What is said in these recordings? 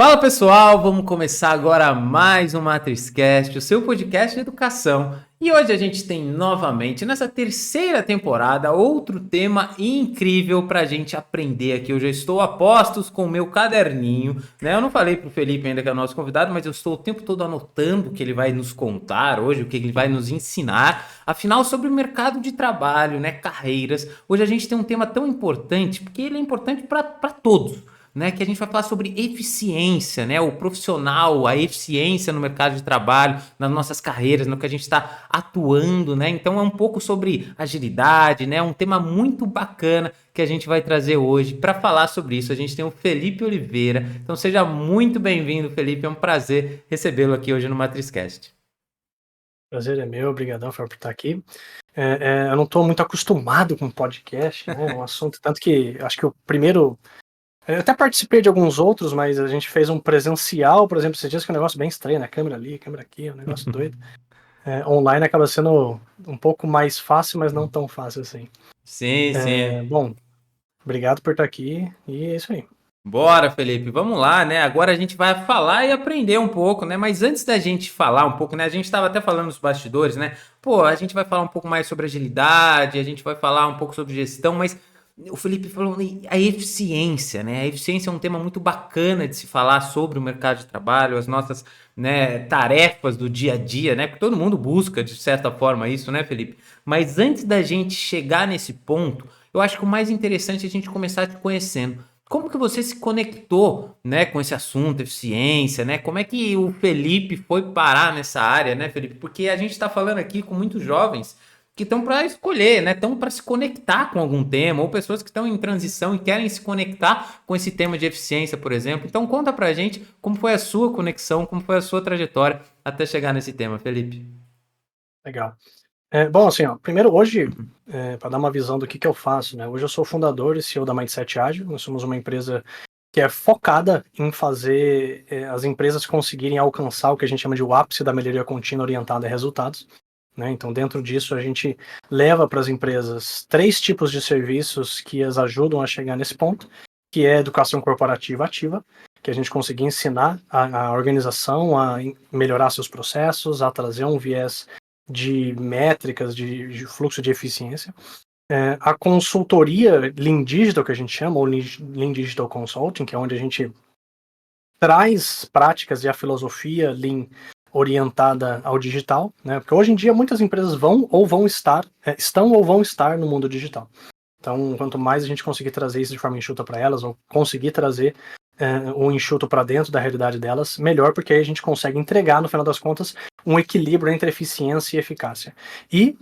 Fala pessoal, vamos começar agora mais um MatrizCast, o seu podcast de educação. E hoje a gente tem novamente, nessa terceira temporada, outro tema incrível para a gente aprender aqui. Eu já estou a postos com o meu caderninho, né? Eu não falei para o Felipe ainda que é o nosso convidado, mas eu estou o tempo todo anotando o que ele vai nos contar hoje, o que ele vai nos ensinar. Afinal, sobre o mercado de trabalho, né? Carreiras. Hoje a gente tem um tema tão importante, porque ele é importante para todos, né, que a gente vai falar sobre eficiência, né, o profissional, a eficiência no mercado de trabalho, nas nossas carreiras, no que a gente está atuando, né? Então é um pouco sobre agilidade, né? Um tema muito bacana que a gente vai trazer hoje para falar sobre isso. A gente tem o Felipe Oliveira. Então seja muito bem-vindo, Felipe. É um prazer recebê-lo aqui hoje no MatrizCast. Prazer é meu, obrigadão por estar aqui. Eu não estou muito acostumado com podcast, né? É um assunto, tanto que acho que o primeiro. Eu até participei de alguns outros, mas a gente fez um presencial, por exemplo, esses dias que é um negócio bem estranho, né? Câmera ali, câmera aqui, é um negócio doido. Online acaba sendo um pouco mais fácil, mas não tão fácil assim. Sim, sim. Bom, obrigado por estar aqui e é isso aí. Bora, Felipe, vamos lá, né? Agora a gente vai falar e aprender um pouco, né? Mas antes da gente falar um pouco, né? A gente estava até falando nos bastidores, né? Pô, a gente vai falar um pouco mais sobre agilidade, a gente vai falar um pouco sobre gestão, mas o Felipe falou a eficiência, né? A eficiência é um tema muito bacana de se falar sobre o mercado de trabalho, as nossas, né, tarefas do dia a dia, né? Porque todo mundo busca, de certa forma, isso, né, Felipe? Mas antes da gente chegar nesse ponto, eu acho que o mais interessante é a gente começar te conhecendo. Como que você se conectou, né, com esse assunto, eficiência, né? Como é que o Felipe foi parar nessa área, né, Felipe? Porque a gente está falando aqui com muitos jovens que estão para escolher, né? Estão para se conectar com algum tema, ou pessoas que estão em transição e querem se conectar com esse tema de eficiência, por exemplo. Então conta pra gente como foi a sua conexão, como foi a sua trajetória até chegar nesse tema, Felipe. Legal. Bom, assim, ó, primeiro hoje, para dar uma visão do que eu faço, né? Hoje eu sou fundador e CEO da Mindset Ágil. Nós somos uma empresa que é focada em fazer as empresas conseguirem alcançar o que a gente chama de o ápice da melhoria contínua orientada a resultados, né? Então, dentro disso, a gente leva para as empresas 3 tipos de serviços que as ajudam a chegar nesse ponto, que é educação corporativa ativa, que a gente conseguir ensinar a organização a melhorar seus processos, a trazer um viés de métricas, de fluxo de eficiência. A consultoria Lean Digital, que a gente chama, ou Lean Digital Consulting, que é onde a gente traz práticas e a filosofia Lean orientada ao digital, né? Porque hoje em dia muitas empresas estão ou vão estar no mundo digital. Então, quanto mais a gente conseguir trazer isso de forma enxuta para elas, ou conseguir trazer o enxuto para dentro da realidade delas, melhor, porque aí a gente consegue entregar, no final das contas, um equilíbrio entre eficiência e eficácia. E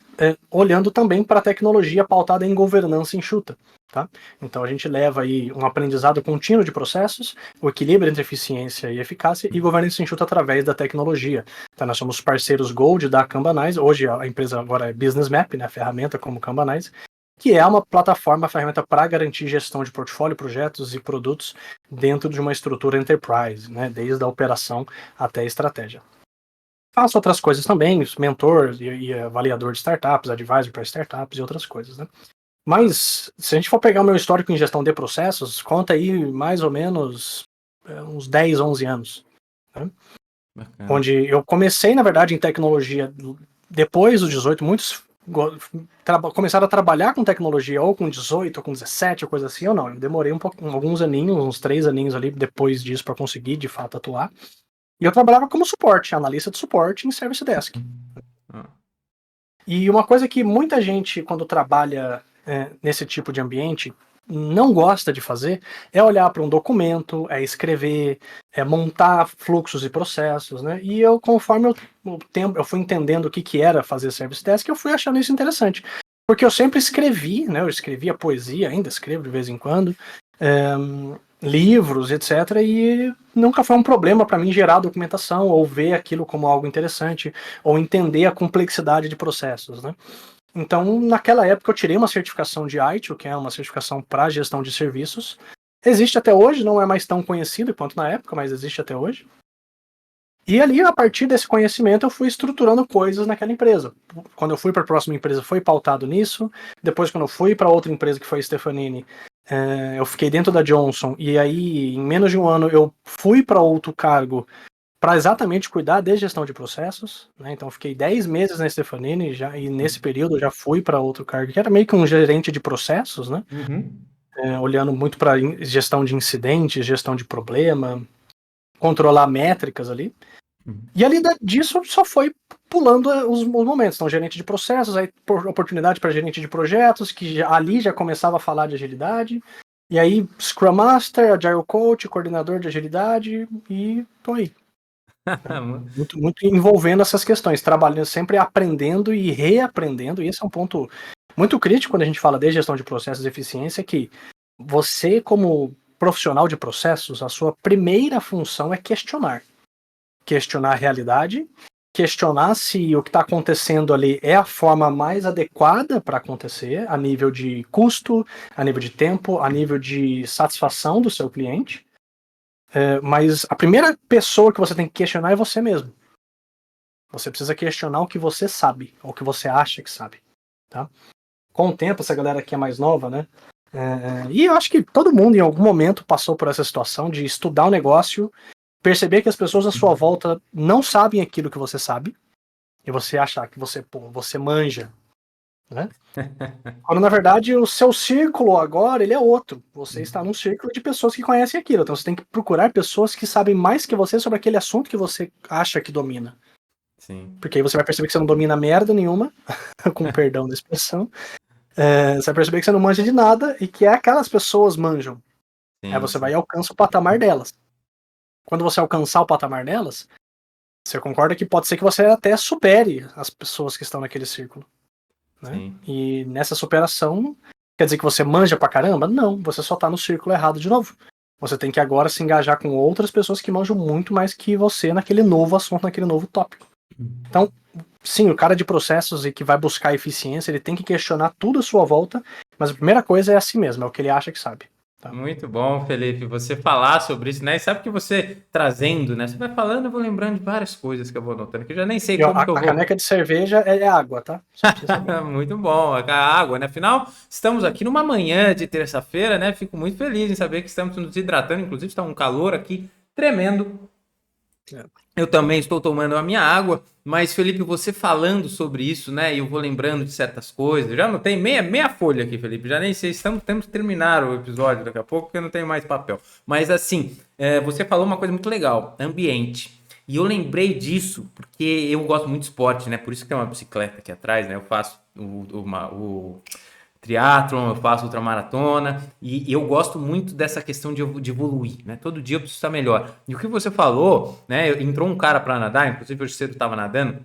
olhando também para a tecnologia pautada em governança enxuta. Tá? Então a gente leva aí um aprendizado contínuo de processos, o equilíbrio entre eficiência e eficácia e governança enxuta através da tecnologia. Então nós somos parceiros Gold da Kanbanize, hoje a empresa agora é Business Map, né, a ferramenta como Kanbanize, que é uma plataforma, uma ferramenta para garantir gestão de portfólio, projetos e produtos dentro de uma estrutura enterprise, né, desde a operação até a estratégia. Faço outras coisas também, mentor e avaliador de startups, advisor para startups e outras coisas, né? Mas, se a gente for pegar o meu histórico em gestão de processos, conta aí mais ou menos uns 10, 11 anos. Né? Bacana. Onde eu comecei, na verdade, em tecnologia depois dos 18, muitos começaram a trabalhar com tecnologia ou com 18, ou com 17, ou coisa assim, ou não. Eu demorei alguns aninhos, uns 3 aninhos ali depois disso para conseguir, de fato, atuar. E eu trabalhava como suporte, analista de suporte em Service Desk. Ah, E uma coisa que muita gente, quando trabalha nesse tipo de ambiente, não gosta de fazer é olhar para um documento, é escrever, é montar fluxos e processos, né? E eu, conforme o tempo, eu fui entendendo o que era fazer Service Desk, eu fui achando isso interessante. Porque eu sempre escrevi, né? Eu escrevia poesia, ainda escrevo de vez em quando, é, livros, etc. E nunca foi um problema para mim gerar documentação ou ver aquilo como algo interessante ou entender a complexidade de processos, né? Então, naquela época, eu tirei uma certificação de ITIL, que é uma certificação para gestão de serviços. Existe até hoje, não é mais tão conhecido quanto na época, mas existe até hoje. E ali, a partir desse conhecimento, eu fui estruturando coisas naquela empresa. Quando eu fui para a próxima empresa, foi pautado nisso. Depois, quando eu fui para outra empresa, que foi a Stefanini, eu fiquei dentro da Johnson, e aí, em menos de um ano, eu fui para outro cargo para exatamente cuidar de gestão de processos, né? Então, eu fiquei 10 meses na Stefanini, e nesse período eu já fui para outro cargo, que era meio que um gerente de processos, né? Uhum. Olhando muito para gestão de incidentes, gestão de problema, controlar métricas ali. E ali disso só foi pulando os momentos. Então, gerente de processos, aí oportunidade para gerente de projetos, que ali já começava a falar de agilidade. E aí, Scrum Master, Agile Coach, coordenador de agilidade, e tô aí. Muito, muito envolvendo essas questões, trabalhando, sempre aprendendo e reaprendendo. E esse é um ponto muito crítico quando a gente fala de gestão de processos e eficiência, que você, como profissional de processos, a sua primeira função é questionar. Questionar a realidade, questionar se o que está acontecendo ali é a forma mais adequada para acontecer, a nível de custo, a nível de tempo, a nível de satisfação do seu cliente. Mas a primeira pessoa que você tem que questionar é você mesmo. Você precisa questionar o que você sabe, ou o que você acha que sabe. Tá? Com o tempo, essa galera aqui é mais nova, né? E eu acho que todo mundo em algum momento passou por essa situação de estudar um negócio, perceber que as pessoas à sua volta não sabem aquilo que você sabe, e você achar que você manja, né? Quando na verdade o seu círculo agora ele é outro. Você está num círculo de pessoas que conhecem aquilo. Então você tem que procurar pessoas que sabem mais que você sobre aquele assunto que você acha que domina. Sim. Porque aí você vai perceber que você não domina merda nenhuma, com perdão da expressão. Você vai perceber que você não manja de nada e que aquelas pessoas manjam. Aí Sim, você sim. vai e alcança o patamar delas. Quando você alcançar o patamar delas, você concorda que pode ser que você até supere as pessoas que estão naquele círculo, né? Sim. E nessa superação, quer dizer que você manja pra caramba? Não, você só tá no círculo errado de novo. Você tem que agora se engajar com outras pessoas que manjam muito mais que você naquele novo assunto, naquele novo tópico. Então, sim, o cara de processos e que vai buscar eficiência, ele tem que questionar tudo à sua volta, mas a primeira coisa é a si mesmo, é o que ele acha que sabe. Tá? Muito bom, Felipe, você falar sobre isso, né? E sabe que você trazendo, né? Você vai falando, eu vou lembrando de várias coisas que eu vou anotando, que eu já nem sei E ó, como que eu a vou. caneca de cerveja é água, tá? Só pra você saber. Muito bom, a água, né? Afinal, estamos aqui numa manhã de terça-feira, né? Fico muito feliz em saber que estamos nos hidratando, inclusive está um calor aqui tremendo. Eu também estou tomando a minha água, mas Felipe, você falando sobre isso, né? E eu vou lembrando de certas coisas. Já não tem meia folha aqui, Felipe. Já nem sei. Temos que terminar o episódio daqui a pouco, porque eu não tenho mais papel. Mas assim, você falou uma coisa muito legal: ambiente. E eu lembrei disso porque eu gosto muito de esporte, né? Por isso que tem uma bicicleta aqui atrás, né? Eu faço o triatlon, eu faço ultramaratona e eu gosto muito dessa questão de evoluir, né? Todo dia eu preciso estar melhor. E o que você falou, né? Entrou um cara para nadar, inclusive hoje cedo estava nadando,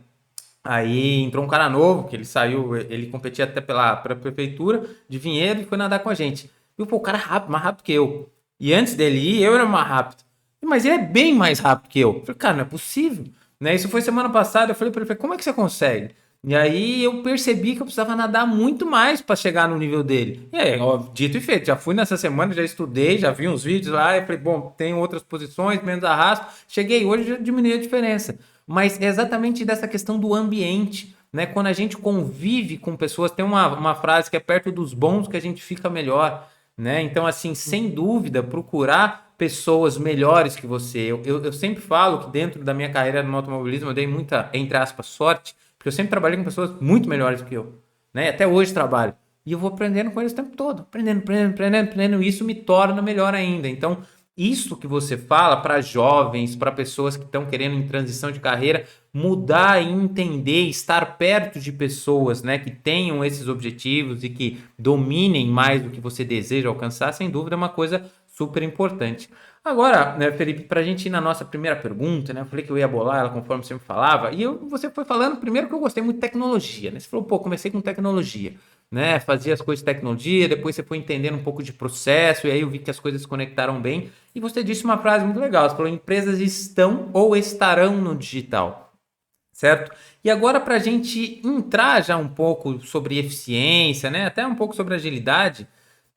aí entrou um cara novo, que ele saiu, ele competia até pela prefeitura de Vinhedo e foi nadar com a gente. E o cara rápido, mais rápido que eu. E antes dele ir, eu era mais rápido. Mas ele é bem mais rápido que eu. Eu falei, cara, não é possível. Né? Isso foi semana passada, eu falei para ele, como é que você consegue? E aí eu percebi que eu precisava nadar muito mais para chegar no nível dele. E aí, ó, dito e feito, já fui nessa semana, já estudei, já vi uns vídeos lá, e falei, bom, tem outras posições, menos arrasto. Cheguei hoje, já diminui a diferença. Mas é exatamente dessa questão do ambiente, né? Quando a gente convive com pessoas, tem uma frase que é perto dos bons que a gente fica melhor, né? Então, assim, sem dúvida, procurar pessoas melhores que você. Eu sempre falo que dentro da minha carreira no automobilismo eu dei muita, entre aspas, sorte, porque eu sempre trabalhei com pessoas muito melhores do que eu, né? Até hoje trabalho. E eu vou aprendendo com eles o tempo todo, aprendendo, e isso me torna melhor ainda. Então, isso que você fala para jovens, para pessoas que estão querendo em transição de carreira, mudar e entender, estar perto de pessoas, né, que tenham esses objetivos e que dominem mais do que você deseja alcançar, sem dúvida é uma coisa super importante. Agora, né, Felipe, para a gente ir na nossa primeira pergunta, né, eu falei que eu ia bolar ela conforme você me falava, e você foi falando primeiro que eu gostei muito de tecnologia, né, você falou, pô, comecei com tecnologia, né, fazia as coisas de tecnologia, depois você foi entendendo um pouco de processo, e aí eu vi que as coisas se conectaram bem, e você disse uma frase muito legal, você falou, empresas estão ou estarão no digital, certo? E agora para a gente entrar já um pouco sobre eficiência, né, até um pouco sobre agilidade,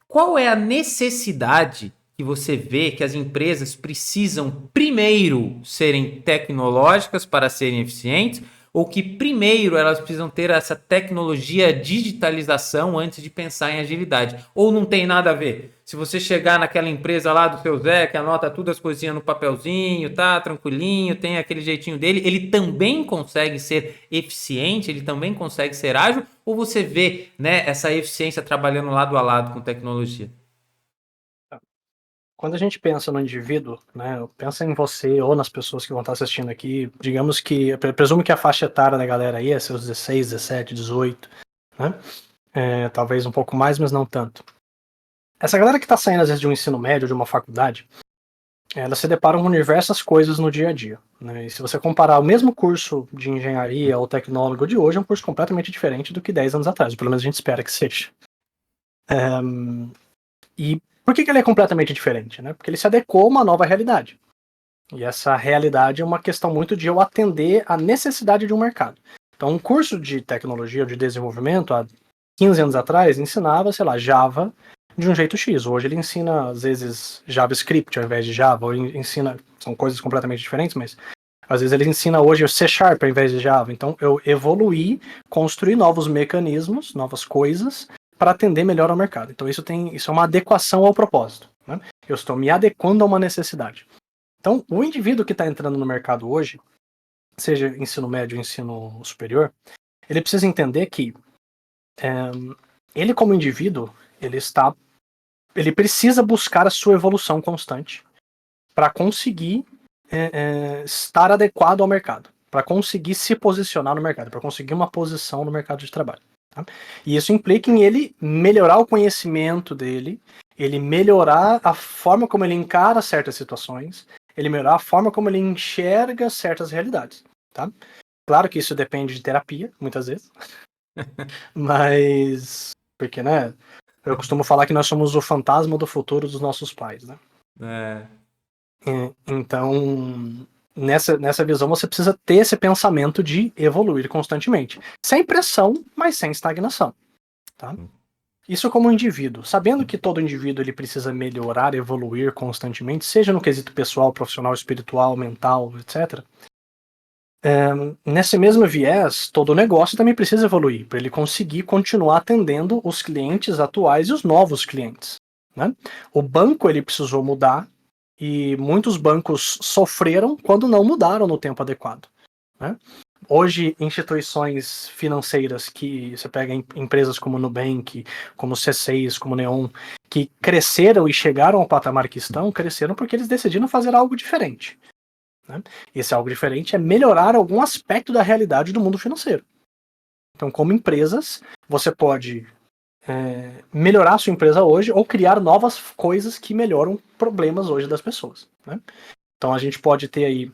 qual é a necessidade que você vê que as empresas precisam primeiro serem tecnológicas para serem eficientes ou que primeiro elas precisam ter essa tecnologia digitalização antes de pensar em agilidade? Ou não tem nada a ver? Se você chegar naquela empresa lá do seu Zé, que anota tudo as coisinhas no papelzinho, tá tranquilinho, tem aquele jeitinho dele, ele também consegue ser eficiente, ele também consegue ser ágil, ou você vê, né, essa eficiência trabalhando lado a lado com tecnologia? Quando a gente pensa no indivíduo, né, pensa em você ou nas pessoas que vão estar assistindo aqui, digamos que, presumo que a faixa etária da galera aí é seus 16, 17, 18, né? Talvez um pouco mais, mas não tanto. Essa galera que está saindo às vezes de um ensino médio, de uma faculdade, elas se deparam com diversas coisas no dia a dia, né? E se você comparar o mesmo curso de engenharia ou tecnólogo de hoje, é um curso completamente diferente do que 10 anos atrás, pelo menos a gente espera que seja. E por que ele é completamente diferente, né? Porque ele se adequou a uma nova realidade. E essa realidade é uma questão muito de eu atender a necessidade de um mercado. Então, um curso de tecnologia ou de desenvolvimento, há 15 anos atrás, ensinava, sei lá, Java de um jeito X. Hoje ele ensina, às vezes, JavaScript ao invés de Java, ou ensina, são coisas completamente diferentes, mas às vezes ele ensina hoje o C# ao invés de Java. Então, eu evoluí, construí novos mecanismos, novas coisas, para atender melhor ao mercado. Então, isso é uma adequação ao propósito, né? Eu estou me adequando a uma necessidade. Então, o indivíduo que está entrando no mercado hoje, seja ensino médio ou ensino superior, ele precisa entender que ele, como indivíduo, ele precisa buscar a sua evolução constante para conseguir estar adequado ao mercado, para conseguir se posicionar no mercado, para conseguir uma posição no mercado de trabalho. Tá? E isso implica em ele melhorar o conhecimento dele, ele melhorar a forma como ele encara certas situações, ele melhorar a forma como ele enxerga certas realidades. Tá? Claro que isso depende de terapia, muitas vezes, mas porque, né, eu costumo falar que nós somos o fantasma do futuro dos nossos pais, né? É, Então, nessa visão, você precisa ter esse pensamento de evoluir constantemente. Sem pressão, mas sem estagnação. Tá? Isso como indivíduo. Sabendo que todo indivíduo ele precisa melhorar, evoluir constantemente, seja no quesito pessoal, profissional, espiritual, mental, etc. Nesse mesmo viés, todo negócio também precisa evoluir, para ele conseguir continuar atendendo os clientes atuais e os novos clientes. Né? O banco ele precisou mudar, e muitos bancos sofreram quando não mudaram no tempo adequado. Né? Hoje, instituições financeiras que você pega empresas como Nubank, como C6, como Neon, que cresceram e chegaram ao patamar que estão, cresceram porque eles decidiram fazer algo diferente. Né? Esse algo diferente é melhorar algum aspecto da realidade do mundo financeiro. Então, como empresas, você pode melhorar a sua empresa hoje ou criar novas coisas que melhoram problemas hoje das pessoas. Né? Então a gente pode ter aí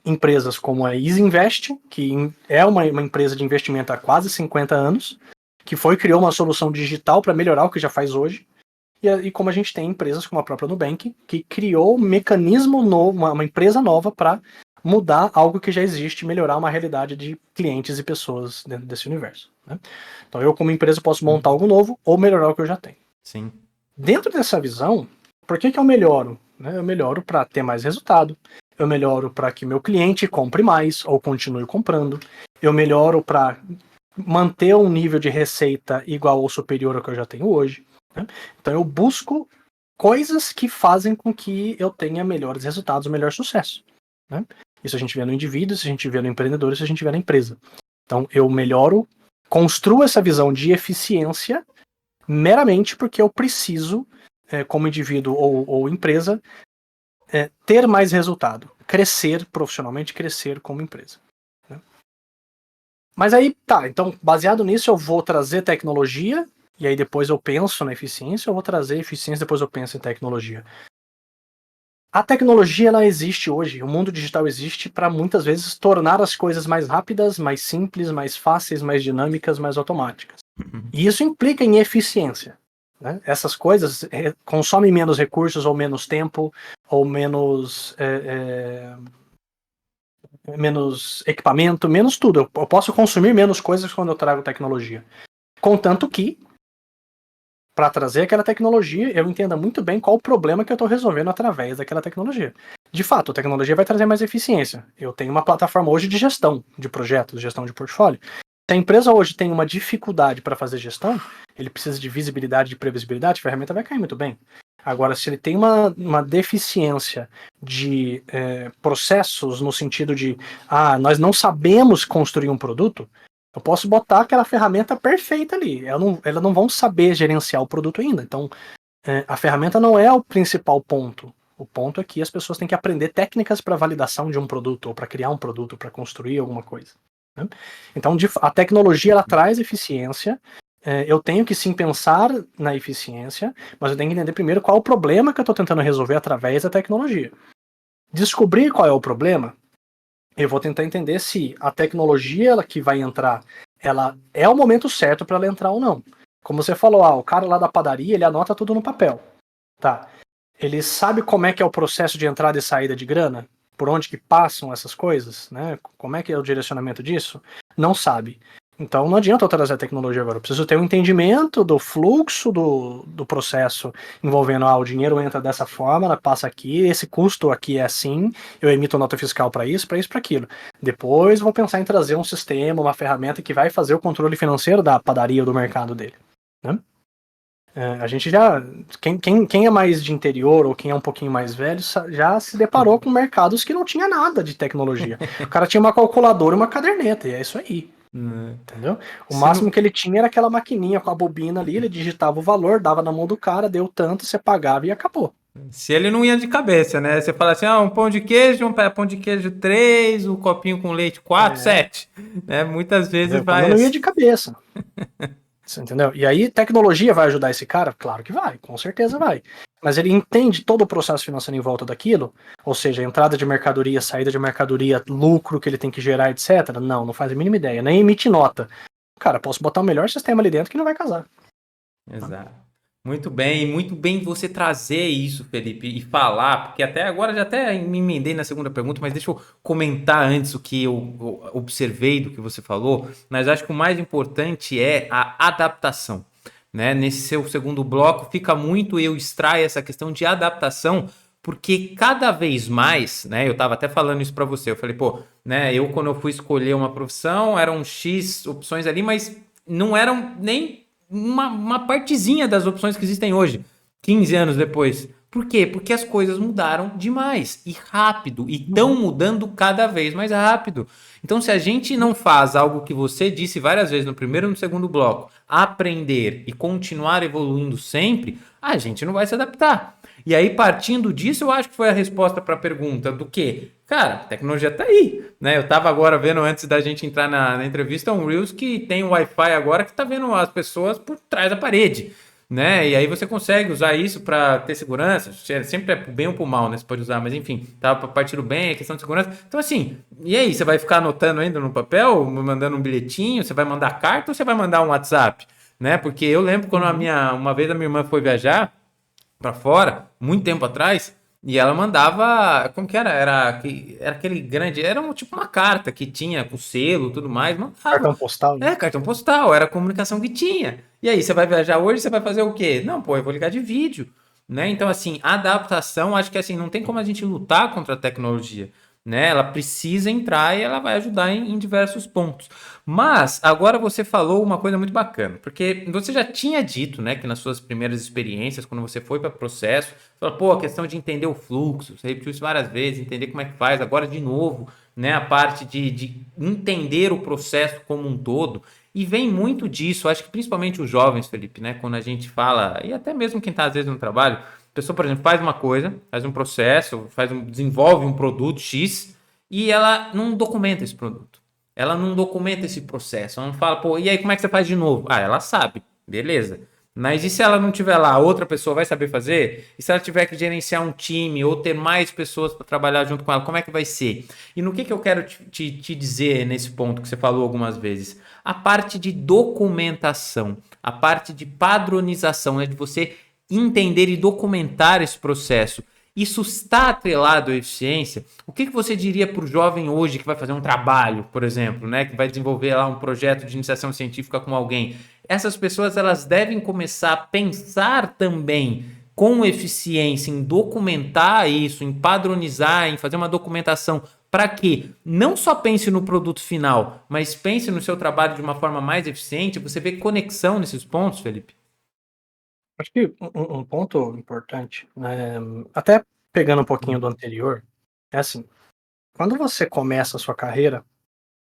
empresas como a Easy Invest, que é uma empresa de investimento há quase 50 anos, que criou uma solução digital para melhorar o que já faz hoje, e como a gente tem empresas como a própria Nubank, que criou um mecanismo novo, uma empresa nova para mudar algo que já existe, melhorar uma realidade de clientes e pessoas dentro desse universo. Né? Então eu, como empresa, posso montar algo novo ou melhorar o que eu já tenho. sim. Dentro dessa visão, por que eu melhoro? Né? Eu melhoro para ter mais resultado, eu melhoro para que meu cliente compre mais ou continue comprando, eu melhoro para manter um nível de receita igual ou superior ao que eu já tenho hoje. Né? Então eu busco coisas que fazem com que eu tenha melhores resultados, melhor sucesso. Né? Isso a gente vê no indivíduo, isso a gente vê no empreendedor, isso a gente vê na empresa. Então eu melhoro, construo essa visão de eficiência meramente porque eu preciso, como indivíduo ou empresa, ter mais resultado, crescer profissionalmente, crescer como empresa. Né? Mas aí, tá, então baseado nisso eu vou trazer tecnologia, e aí depois eu penso na eficiência, eu vou trazer eficiência, depois eu penso em tecnologia. A tecnologia, ela existe hoje, o mundo digital existe para muitas vezes tornar as coisas mais rápidas, mais simples, mais fáceis, mais dinâmicas, mais automáticas. E isso implica em eficiência. Né? Essas coisas consomem menos recursos, ou menos tempo, ou menos equipamento, menos tudo. Eu posso consumir menos coisas quando eu trago tecnologia. Contanto que, para trazer aquela tecnologia, eu entenda muito bem qual o problema que eu estou resolvendo através daquela tecnologia. De fato, a tecnologia vai trazer mais eficiência. Eu tenho uma plataforma hoje de gestão de projetos, gestão de portfólio. Se a empresa hoje tem uma dificuldade para fazer gestão, ele precisa de visibilidade, de previsibilidade, a ferramenta vai cair muito bem. Agora, se ele tem uma deficiência de processos no sentido de nós não sabemos construir um produto, eu posso botar aquela ferramenta perfeita ali. Elas não vão saber gerenciar o produto ainda. Então, a ferramenta não é o principal ponto. O ponto é que as pessoas têm que aprender técnicas para validação de um produto, ou para criar um produto, para construir alguma coisa. Né? Então, a tecnologia ela traz eficiência. Eu tenho que sim pensar na eficiência, mas eu tenho que entender primeiro qual é o problema que eu estou tentando resolver através da tecnologia. Descobrir qual é o problema, eu vou tentar entender se a tecnologia que vai entrar, ela é o momento certo para ela entrar ou não. Como você falou, o cara lá da padaria, ele anota tudo no papel. Tá. Ele sabe como é que é o processo de entrada e saída de grana? Por onde que passam essas coisas? Né? Como é que é o direcionamento disso? Não sabe. Então não adianta eu trazer a tecnologia agora. Eu preciso ter um entendimento do fluxo do processo envolvendo o dinheiro entra dessa forma, ela passa aqui, esse custo aqui é assim, eu emito nota fiscal para isso, para aquilo. Depois vou pensar em trazer um sistema, uma ferramenta que vai fazer o controle financeiro da padaria ou do mercado dele. Né? A gente já. Quem é mais de interior ou quem é um pouquinho mais velho já se deparou com mercados que não tinha nada de tecnologia. O cara tinha uma calculadora e uma caderneta, e é isso aí. Entendeu? O máximo que ele tinha era aquela maquininha com a bobina ali, ele digitava o valor, dava na mão do cara, deu tanto, você pagava e acabou. Se ele não ia de cabeça, né? Você fala assim, um pão de queijo, um pão de queijo 3, um copinho com leite 4, 7. Né? Muitas vezes vai... Quando não ia de cabeça. Você entendeu? E aí, tecnologia vai ajudar esse cara? Claro que vai, com certeza vai. Mas ele entende todo o processo financeiro em volta daquilo? Ou seja, entrada de mercadoria, saída de mercadoria, lucro que ele tem que gerar, etc. Não faz a mínima ideia, nem emite nota. Cara, posso botar o melhor sistema ali dentro que não vai casar. Exato. Muito bem você trazer isso, Felipe, e falar, porque até agora já até me emendei na segunda pergunta, mas deixa eu comentar antes o que eu observei do que você falou, mas acho que o mais importante é a adaptação, né? Nesse seu segundo bloco fica muito, eu extraio essa questão de adaptação, porque cada vez mais, né, eu estava até falando isso para você, eu falei, né, eu quando eu fui escolher uma profissão, eram X opções ali, mas não eram nem uma partezinha das opções que existem hoje, 15 anos depois. Por quê? Porque as coisas mudaram demais e rápido, e estão mudando cada vez mais rápido. Então, se a gente não faz algo que você disse várias vezes no primeiro e no segundo bloco, aprender e continuar evoluindo sempre, a gente não vai se adaptar. E aí, partindo disso, eu acho que foi a resposta para a pergunta do quê? Cara, a tecnologia tá aí, né? Eu tava agora vendo, antes da gente entrar na entrevista, um Reels que tem um Wi-Fi agora que tá vendo as pessoas por trás da parede, né? E aí você consegue usar isso para ter segurança, sempre é pro bem ou pro mal, né? Você pode usar, mas enfim, tá para partir do bem, é questão de segurança. Então assim, e aí, você vai ficar anotando ainda no papel, mandando um bilhetinho, você vai mandar carta ou você vai mandar um WhatsApp, né? Porque eu lembro quando uma vez a minha irmã foi viajar para fora, muito tempo atrás, e ela mandava, como que era? Era aquele grande, era tipo uma carta que tinha com selo e tudo mais, mandava. Cartão postal, né? Cartão postal, era a comunicação que tinha. E aí, você vai viajar hoje, você vai fazer o quê? Não, eu vou ligar de vídeo, né? Então, assim, a adaptação, acho que assim, não tem como a gente lutar contra a tecnologia, né? Ela precisa entrar e ela vai ajudar em diversos pontos. Mas agora você falou uma coisa muito bacana, porque você já tinha dito, né, que nas suas primeiras experiências, quando você foi para o processo, você falou, a questão de entender o fluxo, você repetiu isso várias vezes, entender como é que faz, agora de novo, né, a parte de entender o processo como um todo. E vem muito disso, acho que principalmente os jovens, Felipe, né, quando a gente fala, e até mesmo quem está às vezes no trabalho, a pessoa, por exemplo, faz uma coisa, faz um processo, desenvolve um produto X e ela não documenta esse produto. Ela não documenta esse processo. Ela não fala, e aí como é que você faz de novo? Ela sabe, beleza. Mas e se ela não tiver lá, outra pessoa vai saber fazer? E se ela tiver que gerenciar um time ou ter mais pessoas para trabalhar junto com ela, como é que vai ser? E no que eu quero te dizer nesse ponto que você falou algumas vezes? A parte de documentação, a parte de padronização, né, de você entender e documentar esse processo. Isso está atrelado à eficiência? O que você diria para o jovem hoje que vai fazer um trabalho, por exemplo, né, que vai desenvolver lá um projeto de iniciação científica com alguém? Essas pessoas elas devem começar a pensar também com eficiência em documentar isso, em padronizar, em fazer uma documentação para que não só pense no produto final, mas pense no seu trabalho de uma forma mais eficiente. Você vê conexão nesses pontos, Felipe? Acho que um ponto importante, né, até pegando um pouquinho do anterior, é assim, quando você começa a sua carreira,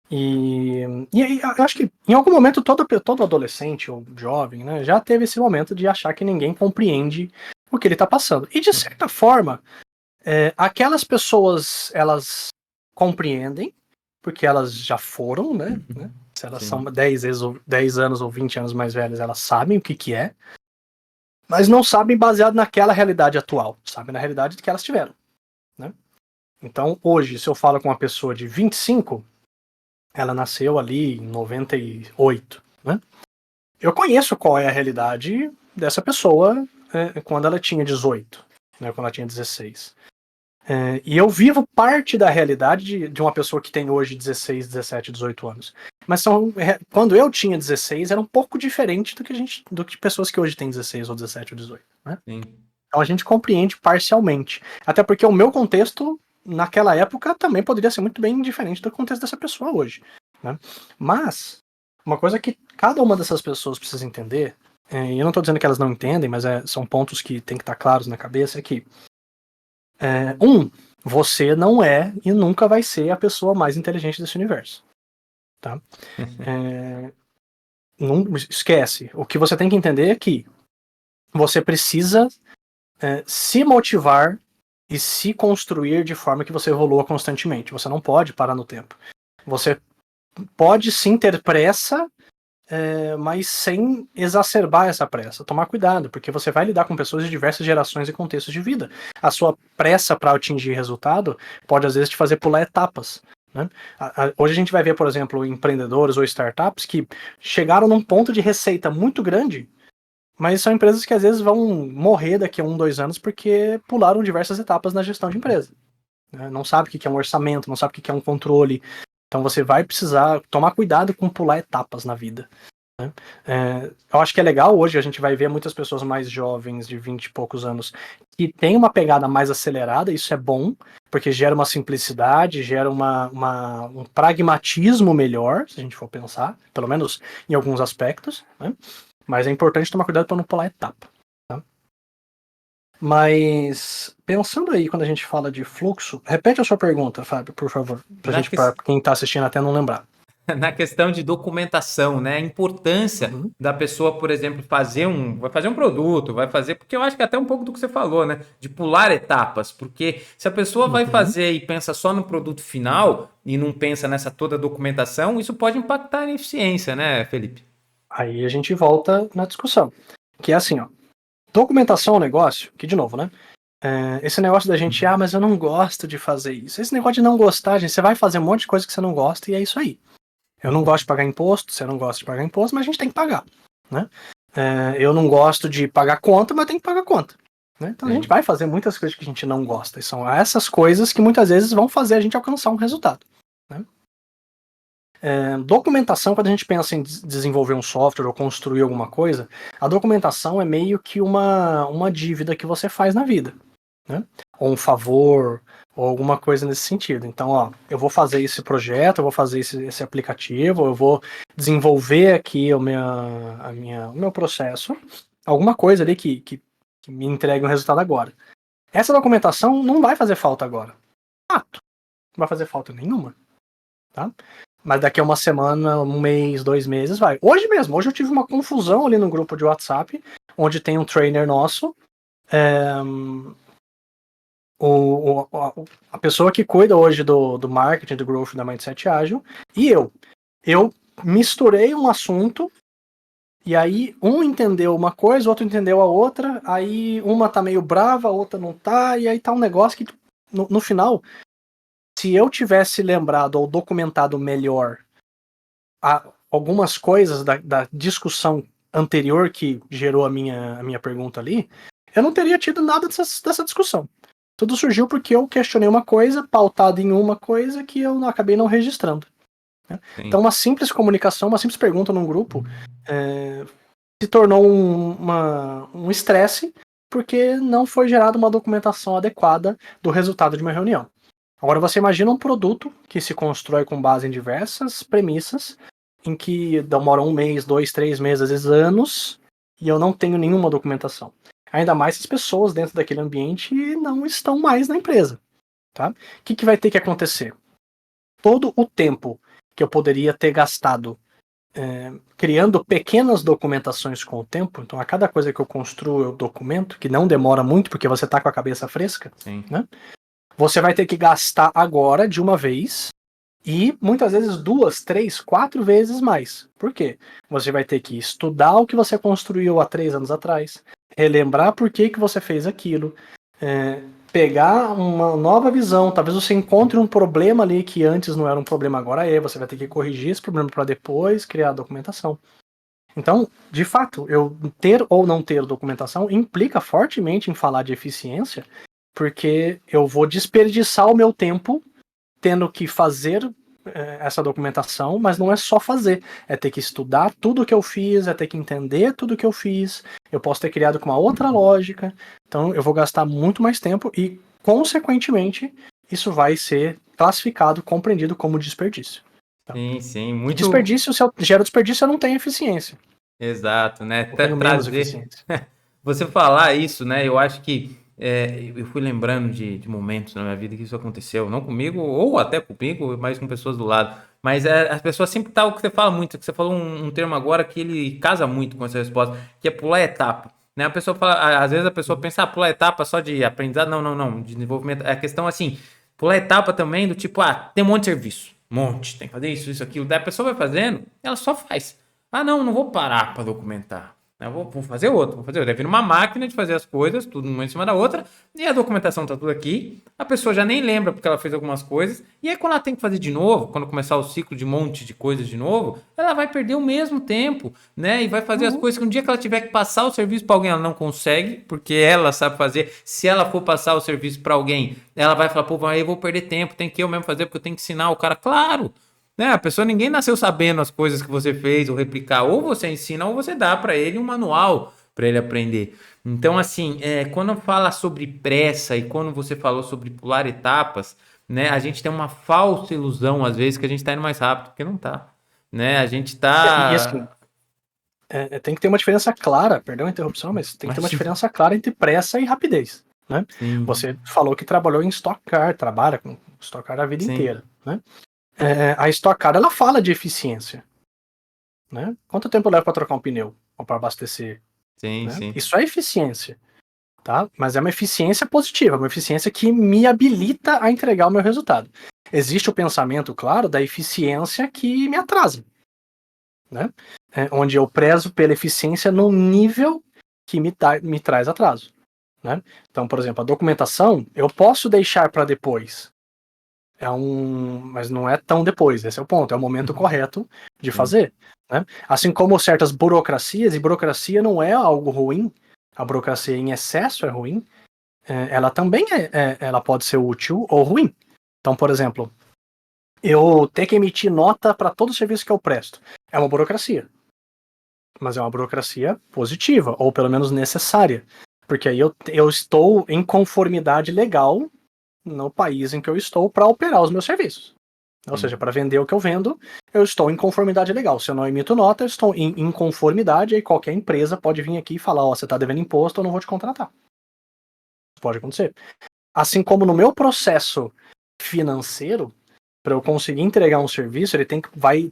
e e aí eu acho que em algum momento todo adolescente ou jovem, né, já teve esse momento de achar que ninguém compreende o que ele tá passando. E de certa forma, aquelas pessoas, elas compreendem, porque elas já foram, né, se elas são Sim. 10 vezes ou 10 anos ou 20 anos mais velhas, elas sabem o que que é, mas não sabem baseado naquela realidade atual, sabem na realidade que elas tiveram, né. Então hoje, se eu falo com uma pessoa de 25, ela nasceu ali em 98, né, eu conheço qual é a realidade dessa pessoa, quando ela tinha 18, né, quando ela tinha 16. E eu vivo parte da realidade de uma pessoa que tem hoje 16, 17, 18 anos. Mas quando eu tinha 16, era um pouco diferente do que pessoas que hoje têm 16 ou 17 ou 18, né? Sim. Então a gente compreende parcialmente. Até porque o meu contexto, naquela época, também poderia ser muito bem diferente do contexto dessa pessoa hoje, né? Mas, uma coisa que cada uma dessas pessoas precisa entender, e eu não estou dizendo que elas não entendem, mas são pontos que tem que estar claros na cabeça, é que você não é e nunca vai ser a pessoa mais inteligente desse universo, tá? Não esquece. O que você tem que entender é que você precisa se motivar e se construir de forma que você evolua constantemente. Você não pode parar no tempo. Você pode sim ter pressa, mas sem exacerbar essa pressa. Tomar cuidado, porque você vai lidar com pessoas de diversas gerações e contextos de vida. A sua pressa para atingir resultado pode às vezes te fazer pular etapas, né? Hoje a gente vai ver, por exemplo, empreendedores ou startups que chegaram num ponto de receita muito grande, mas são empresas que às vezes vão morrer daqui a 1, 2 anos porque pularam diversas etapas na gestão de empresa, né? Não sabe o que é um orçamento, não sabe o que é um controle. Então você vai precisar tomar cuidado com pular etapas na vida. Eu acho que é legal, hoje a gente vai ver muitas pessoas mais jovens, de 20 e poucos anos, que tem uma pegada mais acelerada, isso é bom, porque gera uma simplicidade, gera um pragmatismo melhor, se a gente for pensar, pelo menos em alguns aspectos, né? Mas é importante tomar cuidado para não pular etapa, tá? Mas, pensando aí, quando a gente fala de fluxo, repete a sua pergunta, Fábio, por favor, Na, para ques- quem está assistindo até não lembrar. na questão de documentação, né? A importância Uhum, da pessoa, por exemplo, vai fazer um produto, vai fazer, porque eu acho que é até um pouco do que você falou, né? De pular etapas, porque se a pessoa vai uhum. fazer e pensa só no produto final e não pensa nessa toda documentação, isso pode impactar a eficiência, né, Felipe? Aí a gente volta na discussão, que é assim, ó. Documentação é um negócio, que de novo, né? Esse negócio da gente, mas eu não gosto de fazer isso. Esse negócio de não gostar, gente, você vai fazer um monte de coisa que você não gosta e é isso aí. Eu não gosto de pagar imposto, você não gosta de pagar imposto, mas a gente tem que pagar, né? Eu não gosto de pagar conta, mas tem que pagar conta, né? Então a gente Sim. vai fazer muitas coisas que a gente não gosta. E são essas coisas que muitas vezes vão fazer a gente alcançar um resultado, né? Documentação, quando a gente pensa em desenvolver um software ou construir alguma coisa, a documentação é meio que uma dívida que você faz na vida, né? Ou um favor, ou alguma coisa nesse sentido. Então, ó, eu vou fazer esse projeto, eu vou fazer esse aplicativo, eu vou desenvolver aqui o meu processo, alguma coisa ali que me entregue um resultado agora. Essa documentação não vai fazer falta agora. Fato, não vai fazer falta nenhuma, tá? Mas daqui a uma semana, um mês, 2 meses, vai. Hoje mesmo, hoje eu tive uma confusão ali no grupo de WhatsApp, onde tem um trainer nosso, a pessoa que cuida hoje do marketing, do growth da Mindset Ágil, e eu misturei um assunto, e aí um entendeu uma coisa, o outro entendeu a outra, aí uma tá meio brava, a outra não tá, e aí tá um negócio que, no final, se eu tivesse lembrado ou documentado melhor algumas coisas da discussão anterior que gerou a minha pergunta ali, eu não teria tido nada dessa discussão. Tudo surgiu porque eu questionei uma coisa, pautado em uma coisa que eu acabei não registrando, né? Então, Sim. uma simples comunicação, uma simples pergunta num grupo se tornou um estresse porque não foi gerada uma documentação adequada do resultado de uma reunião. Agora, você imagina um produto que se constrói com base em diversas premissas, em que demora 1 mês, 2, 3 meses, às vezes anos, e eu não tenho nenhuma documentação. Ainda mais se as pessoas dentro daquele ambiente não estão mais na empresa. Tá? O que vai ter que acontecer? Todo o tempo que eu poderia ter gastado criando pequenas documentações com o tempo, então a cada coisa que eu construo eu documento, que não demora muito porque você está com a cabeça fresca, né? Você vai ter que gastar agora de uma vez e muitas vezes 2, 3, 4 vezes mais. Por quê? Você vai ter que estudar o que você construiu há 3 anos atrás, relembrar por que você fez aquilo, pegar uma nova visão, talvez você encontre um problema ali que antes não era um problema, agora você vai ter que corrigir esse problema para depois criar a documentação. Então, de fato, eu ter ou não ter documentação implica fortemente em falar de eficiência, porque eu vou desperdiçar o meu tempo tendo que fazer essa documentação, mas não é só fazer, é ter que estudar tudo que eu fiz, é ter que entender tudo que eu fiz, eu posso ter criado com uma outra lógica, então eu vou gastar muito mais tempo e, consequentemente, isso vai ser classificado, compreendido como desperdício. Tá? Sim, muito... Desperdício, se eu gero desperdício, eu não tenho eficiência. Exato, né? Eu tenho menos eficiência. Você falar isso, né? Eu acho que eu fui lembrando de momentos na minha vida que isso aconteceu, não comigo, ou até comigo, mas com pessoas do lado. Mas as pessoas sempre o que você fala muito, que você falou um termo agora que ele casa muito com essa resposta, que é pular etapa. Né? A pessoa fala, às vezes a pessoa pensa, pular etapa só de aprendizado, não, de desenvolvimento. É a questão assim, pular etapa também do tipo, tem um monte de serviço, tem que fazer isso, aquilo. Daí a pessoa vai fazendo, ela só faz. Não vou parar para documentar. Eu vou fazer outro, Deve vir uma máquina de fazer as coisas, tudo uma em cima da outra, e a documentação tá tudo aqui. A pessoa já nem lembra porque ela fez algumas coisas. E aí, quando ela tem que fazer de novo, quando começar o ciclo de monte de coisas de novo, ela vai perder o mesmo tempo, né? E vai fazer as coisas que um dia que ela tiver que passar o serviço para alguém, ela não consegue, porque ela sabe fazer. Se ela for passar o serviço para alguém, ela vai falar, pô, aí eu vou perder tempo, tem que eu mesmo fazer, porque eu tenho que ensinar o cara. Claro! Né? A pessoa, ninguém nasceu sabendo as coisas que você fez ou replicar. Ou você ensina ou você dá para ele um manual para ele aprender. Então, assim, quando fala sobre pressa e quando você falou sobre pular etapas, né, a gente tem uma falsa ilusão, às vezes, que a gente está indo mais rápido, porque não tá. Né? A gente tá... E assim, tem que ter uma diferença clara, perdão a interrupção, mas tem que ter uma diferença clara entre pressa e rapidez. Né? Você falou que trabalhou em Stock Car, trabalha com Stock Car a vida inteira. Né? A Stock Car, ela fala de eficiência. Né? Quanto tempo leva para trocar um pneu ou para abastecer? Né? Isso é eficiência, tá? Mas é uma eficiência positiva, uma eficiência que me habilita a entregar o meu resultado. Existe o pensamento, claro, da eficiência que me atrasa, né? Onde eu prezo pela eficiência no nível que me traz atraso. Né? Então, por exemplo, a documentação eu posso deixar para depois. Mas não é tão depois, esse é o ponto, é o momento correto de fazer. Né? Assim como certas burocracias, e burocracia não é algo ruim, a burocracia em excesso é ruim, ela também ela pode ser útil ou ruim. Então, por exemplo, eu ter que emitir nota para todo o serviço que eu presto é uma burocracia, mas é uma burocracia positiva, ou pelo menos necessária, porque aí eu estou em conformidade legal no país em que eu estou para operar os meus serviços. Ou seja, para vender o que eu vendo, eu estou em conformidade legal. Se eu não emito nota, eu estou em inconformidade, e qualquer empresa pode vir aqui e falar, você está devendo imposto, eu não vou te contratar. Isso pode acontecer. Assim como no meu processo financeiro, para eu conseguir entregar um serviço, ele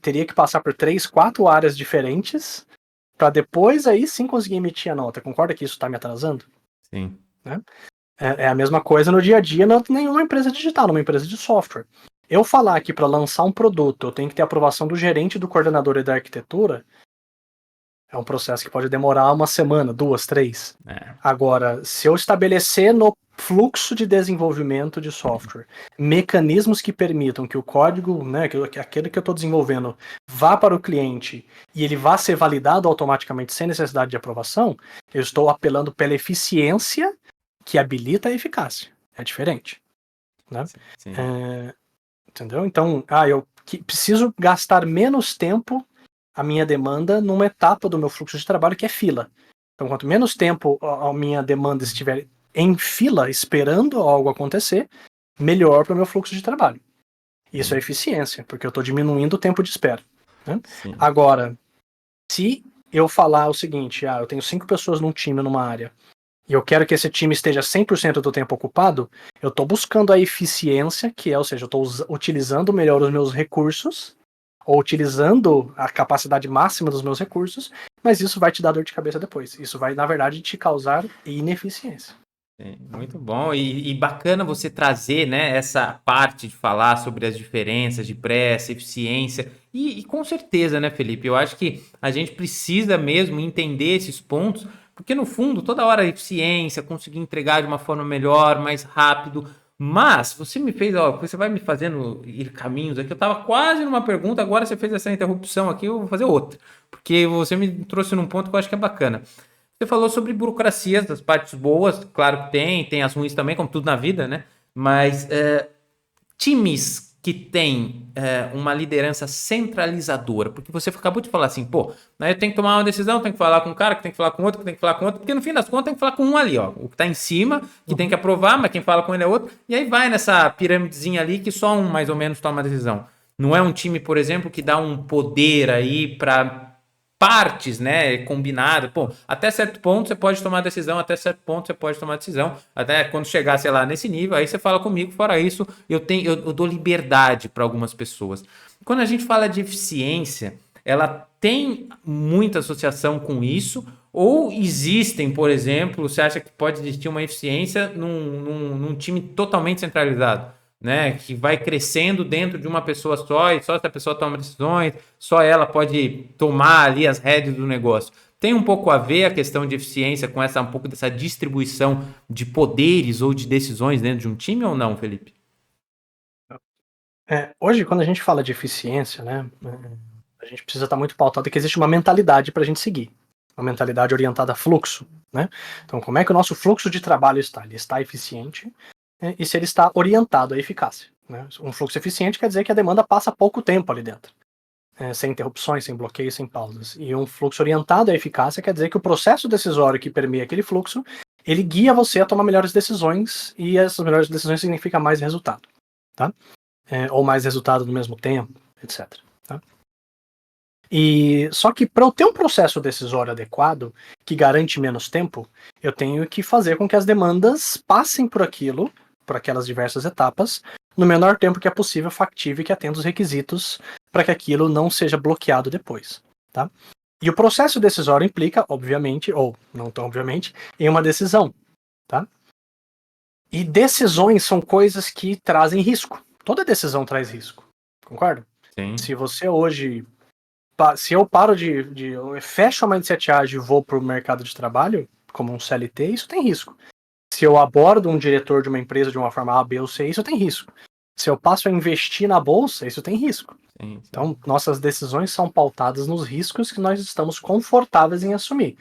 teria que passar por 3, 4 áreas diferentes, para depois aí sim conseguir emitir a nota. Concorda que isso está me atrasando? Sim. Né? É a mesma coisa no dia a dia, não nenhuma empresa digital, numa empresa de software. Eu falar que para lançar um produto eu tenho que ter aprovação do gerente, do coordenador e da arquitetura, é um processo que pode demorar uma semana, 2, 3. Agora, se eu estabelecer no fluxo de desenvolvimento de software mecanismos que permitam que o código, né, aquele que eu estou desenvolvendo, vá para o cliente e ele vá ser validado automaticamente sem necessidade de aprovação, eu estou apelando pela eficiência que habilita a eficácia. É diferente. Né? Sim. Entendeu? Então, eu preciso gastar menos tempo a minha demanda numa etapa do meu fluxo de trabalho que é fila. Então, quanto menos tempo a minha demanda estiver em fila, esperando algo acontecer, melhor para o meu fluxo de trabalho. Isso é eficiência, porque eu estou diminuindo o tempo de espera. Né? Agora, se eu falar o seguinte, eu tenho 5 pessoas num time, numa área, e eu quero que esse time esteja 100% do tempo ocupado, eu estou buscando a eficiência, ou seja, eu estou utilizando melhor os meus recursos, ou utilizando a capacidade máxima dos meus recursos, mas isso vai te dar dor de cabeça depois. Isso vai, na verdade, te causar ineficiência. Sim, muito bom e bacana você trazer, né, essa parte de falar sobre as diferenças de pressa, eficiência e com certeza, né, Felipe, eu acho que a gente precisa mesmo entender esses pontos, porque no fundo toda hora a eficiência, conseguir entregar de uma forma melhor, mais rápido, mas você me fez, você vai me fazendo ir caminhos aqui, eu tava quase numa pergunta, agora você fez essa interrupção aqui, eu vou fazer outra, porque você me trouxe num ponto que eu acho que é bacana. Você falou sobre burocracias, das partes boas, claro que tem as ruins também, como tudo na vida, né? Mas times que têm uma liderança centralizadora, porque você acabou de falar assim, pô, né, eu tenho que tomar uma decisão, tenho que falar com um cara, que tem que falar com outro, que tem que falar com outro, porque no fim das contas tem que falar com um ali, ó, o que tá em cima, que tem que aprovar, mas quem fala com ele é outro, e aí vai nessa pirâmidezinha ali que só um mais ou menos toma a decisão. Não é um time, por exemplo, que dá um poder aí para partes, né, combinado. Pô, até certo ponto você pode tomar decisão, até certo ponto você pode tomar decisão, até quando chegar, sei lá, nesse nível, aí você fala comigo, fora isso, eu dou liberdade para algumas pessoas. Quando a gente fala de eficiência, ela tem muita associação com isso, ou existem, por exemplo, você acha que pode existir uma eficiência num time totalmente centralizado? Né, que vai crescendo dentro de uma pessoa só e só essa pessoa toma decisões, só ela pode tomar ali as rédeas do negócio. Tem um pouco a ver a questão de eficiência com um pouco dessa distribuição de poderes ou de decisões dentro de um time ou não, Felipe? Hoje, quando a gente fala de eficiência, né, a gente precisa estar muito pautado que existe uma mentalidade para a gente seguir. Uma mentalidade orientada a fluxo, né? Então, como é que o nosso fluxo de trabalho está? Ele está eficiente, e se ele está orientado à eficácia, né? Um fluxo eficiente quer dizer que a demanda passa pouco tempo ali dentro, sem interrupções, sem bloqueios, sem pausas. E um fluxo orientado à eficácia quer dizer que o processo decisório que permeia aquele fluxo, ele guia você a tomar melhores decisões, e essas melhores decisões significam mais resultado, tá? Ou mais resultado no mesmo tempo, etc. Tá? E só que para eu ter um processo decisório adequado que garante menos tempo, eu tenho que fazer com que as demandas passem por aquilo, por aquelas diversas etapas, no menor tempo que é possível, factível e que atenda os requisitos para que aquilo não seja bloqueado depois, tá? E o processo decisório implica, obviamente, ou não tão obviamente, em uma decisão, tá? E decisões são coisas que trazem risco. Toda decisão traz risco, concorda? Sim. Se você hoje se eu paro eu fecho a Mindset Ágil e vou para o mercado de trabalho, como um CLT, isso tem risco. Se eu abordo um diretor de uma empresa de uma forma A, B ou C, isso tem risco. Se eu passo a investir na bolsa, isso tem risco. Sim. Então, nossas decisões são pautadas nos riscos que nós estamos confortáveis em assumir.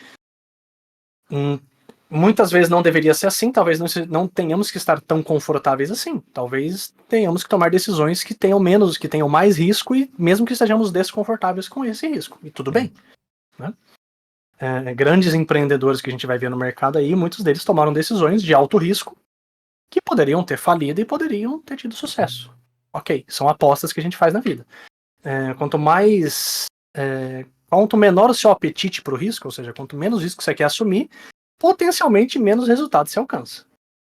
Muitas vezes não deveria ser assim, talvez não tenhamos que estar tão confortáveis assim. Talvez tenhamos que tomar decisões que tenham menos, que tenham mais risco, e mesmo que estejamos desconfortáveis com esse risco. E tudo bem. Né? Grandes empreendedores que a gente vai ver no mercado aí, muitos deles tomaram decisões de alto risco que poderiam ter falido e poderiam ter tido sucesso. Ok, são apostas que a gente faz na vida. Quanto menor o seu apetite para o risco, ou seja, quanto menos risco você quer assumir, potencialmente menos resultado se alcança.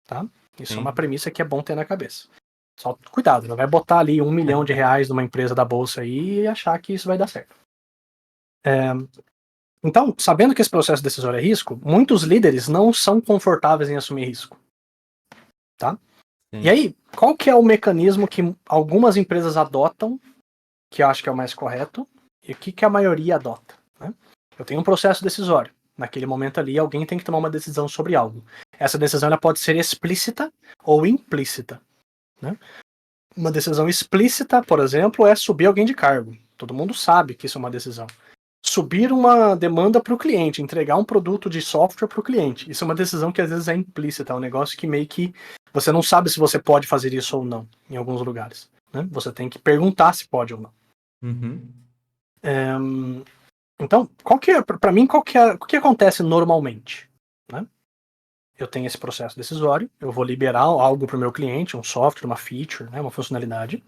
Tá? Isso Sim. é uma premissa que é bom ter na cabeça. Só cuidado, não vai botar ali R$1 milhão numa empresa da bolsa aí e achar que isso vai dar certo. Então, sabendo que esse processo decisório é risco, muitos líderes não são confortáveis em assumir risco. Tá? E aí, qual que é o mecanismo que algumas empresas adotam, que eu acho que é o mais correto, e o que a maioria adota? Né? Eu tenho um processo decisório. Naquele momento ali, alguém tem que tomar uma decisão sobre algo. Essa decisão ela pode ser explícita ou implícita. Né? Uma decisão explícita, por exemplo, é subir alguém de cargo. Todo mundo sabe que isso é uma decisão. Subir uma demanda para o cliente, entregar um produto de software para o cliente. Isso é uma decisão que às vezes é implícita, é um negócio que meio que você não sabe se você pode fazer isso ou não, em alguns lugares. Né? Você tem que perguntar se pode ou não. Uhum. Então, para mim, o que acontece normalmente? Né? Eu tenho esse processo decisório, eu vou liberar algo para o meu cliente, um software, uma feature, né, uma funcionalidade.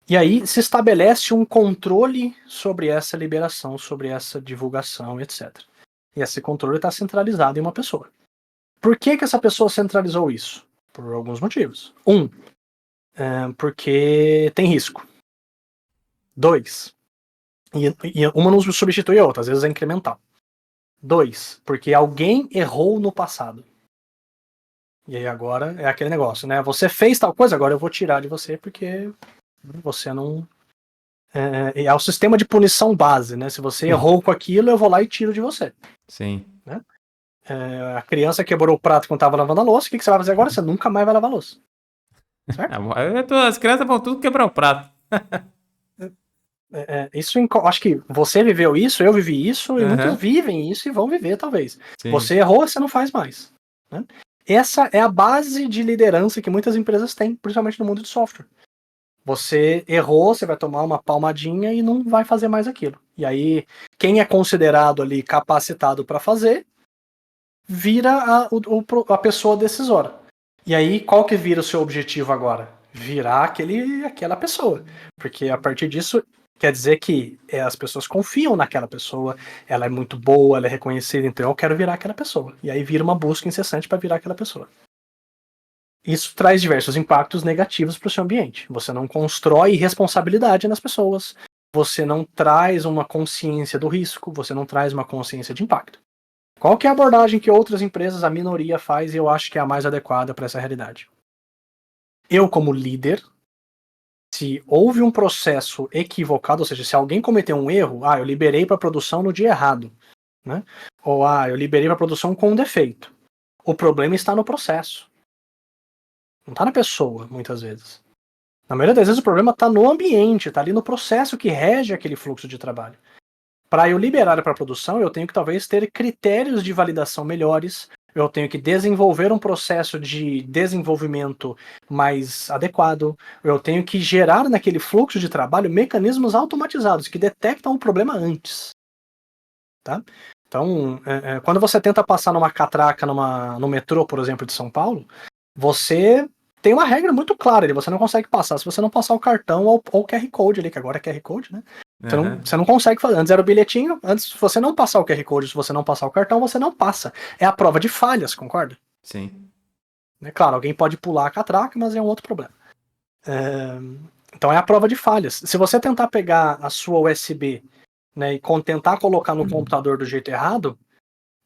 E aí se estabelece um controle sobre essa liberação, sobre essa divulgação, etc. E esse controle está centralizado em uma pessoa. Por que essa pessoa centralizou isso? Por alguns motivos. Porque tem risco. 2, e uma não substitui a outra, às vezes é incremental. 2, porque alguém errou no passado. E aí agora é aquele negócio, né? Você fez tal coisa, agora eu vou tirar de você porque você não... É o sistema de punição base, né? Se você errou com aquilo, eu vou lá e tiro de você. Sim. Né? A criança quebrou o prato quando estava lavando a louça, o que você vai fazer agora? Você nunca mais vai lavar a louça. Certo? As crianças vão tudo quebrar o prato. Isso, acho que você viveu isso, eu vivi isso, e muitos Uhum. vivem isso e vão viver, talvez. Sim. Você errou, você não faz mais. Né? Essa é a base de liderança que muitas empresas têm, principalmente no mundo de software. Você errou, você vai tomar uma palmadinha e não vai fazer mais aquilo. E aí, quem é considerado ali capacitado para fazer, vira a pessoa decisora. E aí, qual que vira o seu objetivo agora? Virar aquela pessoa. Porque a partir disso, quer dizer que as pessoas confiam naquela pessoa, ela é muito boa, ela é reconhecida, então eu quero virar aquela pessoa. E aí vira uma busca incessante para virar aquela pessoa. Isso traz diversos impactos negativos para o seu ambiente. Você não constrói responsabilidade nas pessoas, você não traz uma consciência do risco, você não traz uma consciência de impacto. Qual que é a abordagem que outras empresas, a minoria, faz e eu acho que é a mais adequada para essa realidade? Eu, como líder, se houve um processo equivocado, ou seja, se alguém cometeu um erro, eu liberei para produção no dia errado, né? Ou eu liberei para produção com um defeito. O problema está no processo. Não está na pessoa, muitas vezes. Na maioria das vezes o problema está no ambiente, está ali no processo que rege aquele fluxo de trabalho. Para eu liberar para produção, eu tenho que talvez ter critérios de validação melhores, eu tenho que desenvolver um processo de desenvolvimento mais adequado, eu tenho que gerar naquele fluxo de trabalho mecanismos automatizados que detectam o problema antes. Tá? Então, quando você tenta passar numa catraca no metrô, por exemplo, de São Paulo, você tem uma regra muito clara ali, você não consegue passar se você não passar o cartão ou o QR Code ali, que agora é QR Code, né? Você não consegue fazer. Antes era o bilhetinho, antes, se você não passar o QR Code, se você não passar o cartão, você não passa. É a prova de falhas, concorda? Sim. Claro, alguém pode pular a catraca, mas é um outro problema. Então é a prova de falhas. Se você tentar pegar a sua USB, né, e tentar colocar no computador do jeito errado,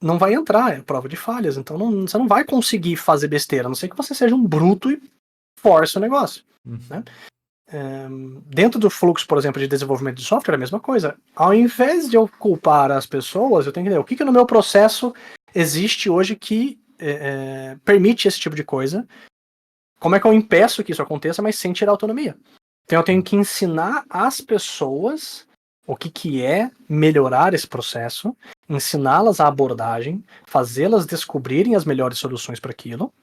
não vai entrar, é prova de falhas. Então você não vai conseguir fazer besteira, a não ser que você seja um bruto e force o negócio. Né? Dentro do fluxo, por exemplo, de desenvolvimento de software, é a mesma coisa. Ao invés de eu culpar as pessoas, eu tenho que entender o que no meu processo existe hoje que permite esse tipo de coisa. Como é que eu impeço que isso aconteça, mas sem tirar autonomia? Então eu tenho que ensinar as pessoas o que é melhorar esse processo, ensiná-las a abordagem, fazê-las descobrirem as melhores soluções para aquilo,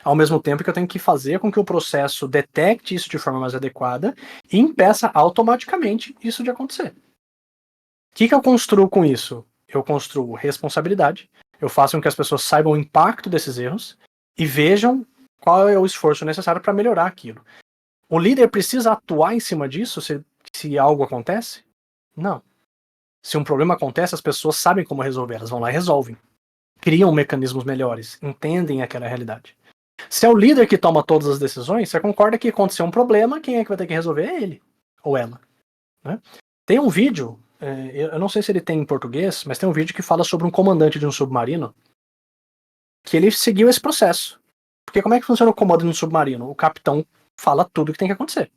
ao mesmo tempo que eu tenho que fazer com que o processo detecte isso de forma mais adequada e impeça automaticamente isso de acontecer. O que eu construo com isso? Eu construo responsabilidade, eu faço com que as pessoas saibam o impacto desses erros e vejam qual é o esforço necessário para melhorar aquilo. O líder precisa atuar em cima disso se algo acontece? Não. Se um problema acontece, as pessoas sabem como resolver, elas vão lá e resolvem. Criam mecanismos melhores, entendem aquela realidade. Se é o líder que toma todas as decisões, você concorda que aconteceu um problema, quem é que vai ter que resolver? É ele ou ela. Né? Tem um vídeo, eu não sei se ele tem em português, mas tem um vídeo que fala sobre um comandante de um submarino que ele seguiu esse processo. Porque como é que funciona o comando de um submarino? O capitão fala tudo o que tem que acontecer.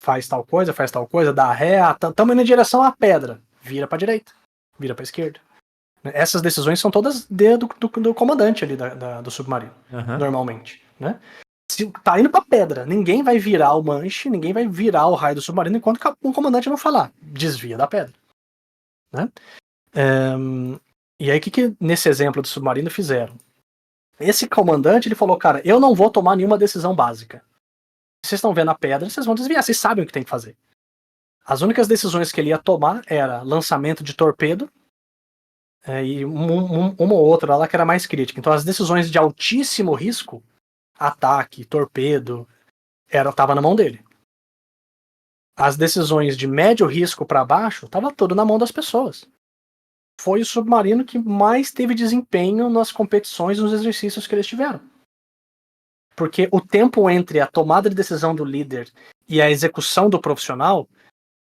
Faz tal coisa, dá ré, estamos indo em direção à pedra, vira para direita, vira para esquerda. Essas decisões são todas do comandante ali do submarino, normalmente, né? Se tá indo pra pedra, ninguém vai virar o manche, ninguém vai virar o raio do submarino enquanto o comandante não falar, desvia da pedra, né? E aí o que nesse exemplo do submarino fizeram? Esse comandante, ele falou, cara, eu não vou tomar nenhuma decisão básica. Vocês estão vendo a pedra, vocês vão desviar, vocês sabem o que tem que fazer. As únicas decisões que ele ia tomar era lançamento de torpedo, e uma ou outra lá que era mais crítica. Então as decisões de altíssimo risco, ataque, torpedo, estava na mão dele. as decisões de médio risco para baixo, estava tudo na mão das pessoas. Foi o submarino que mais teve desempenho nas competições, nos exercícios que eles tiveram. Porque o tempo entre a tomada de decisão do líder e a execução do profissional,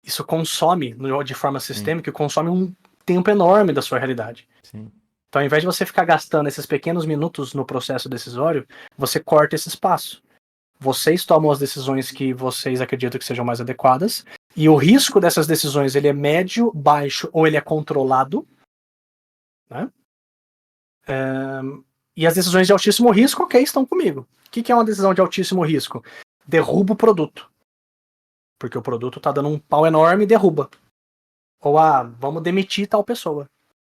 isso consome, de forma sistêmica, consome um tempo enorme da sua realidade. Sim. Então, ao invés de você ficar gastando esses pequenos minutos no processo decisório, você corta esse espaço. Vocês tomam as decisões que vocês acreditam que sejam mais adequadas, e o risco dessas decisões ele é médio, baixo ou ele é controlado, né? E as decisões de altíssimo risco, ok, estão comigo. O que é uma decisão de altíssimo risco? Derruba o produto. Porque o produto está dando um pau enorme e derruba. Ou vamos demitir tal pessoa.